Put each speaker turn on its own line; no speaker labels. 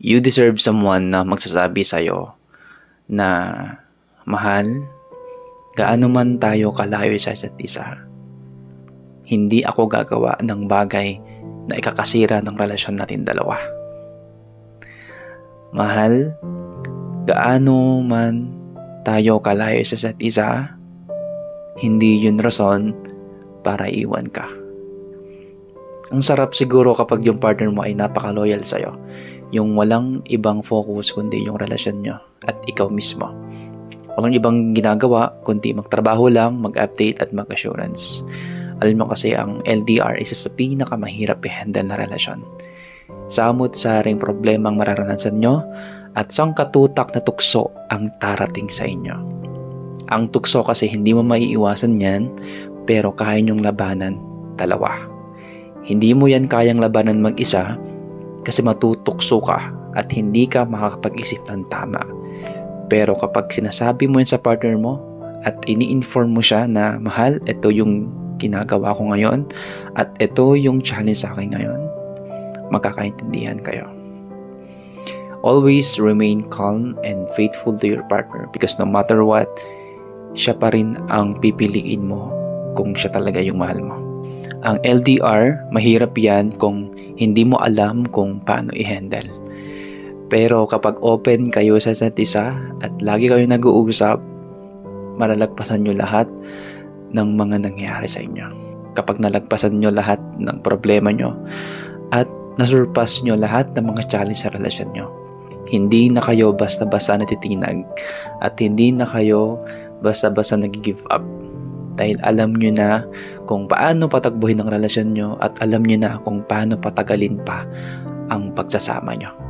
You deserve someone na magsasabi sa'yo na, mahal, gaano man tayo kalayo sa isa't isa, hindi ako gagawa ng bagay na ikakasira ng relasyon natin dalawa. Mahal, gaano man tayo kalayo sa isa't isa, hindi yun rason para iwan ka. Ang sarap siguro kapag yung partner mo ay napaka-loyal sa'yo. Yung walang ibang focus kundi yung relasyon nyo at ikaw mismo. Walang ibang ginagawa kundi magtrabaho lang, mag-update at mag-assurance. Alam mo kasi ang LDR isa sa pinakamahirap i-handle na relasyon. Samot-saring problemang mararanasan nyo at sangkatutak na tukso ang tarating sa inyo. Ang tukso kasi hindi mo maiiwasan yan, pero kaya nyong labanan dalawa. Hindi mo yan kayang labanan mag-isa kasi matutukso ka at hindi ka makakapag-isip ng tama. Pero kapag sinasabi mo yan sa partner mo at ini-inform mo siya na, mahal, ito yung ginagawa ko ngayon at ito yung challenge sa akin ngayon, magkakaintindihan kayo. Always remain calm and faithful to your partner because no matter what, siya pa rin ang pipiliin mo kung siya talaga yung mahal mo. Ang LDR, mahirap yan kung hindi mo alam kung paano i-handle. Pero kapag open kayo sa isa't isa at lagi kayo nag-uusap, malalagpasan nyo lahat ng mga nangyayari sa inyo. Kapag nalagpasan nyo lahat ng problema nyo at nasurpass nyo lahat ng mga challenge sa relasyon nyo, hindi na kayo basta-basta natitinag at hindi na kayo basta-basta nag-give up. Dahil alam nyo na kung paano patakbuhin ang relasyon nyo at alam nyo na kung paano patagalin pa ang pagsasama nyo.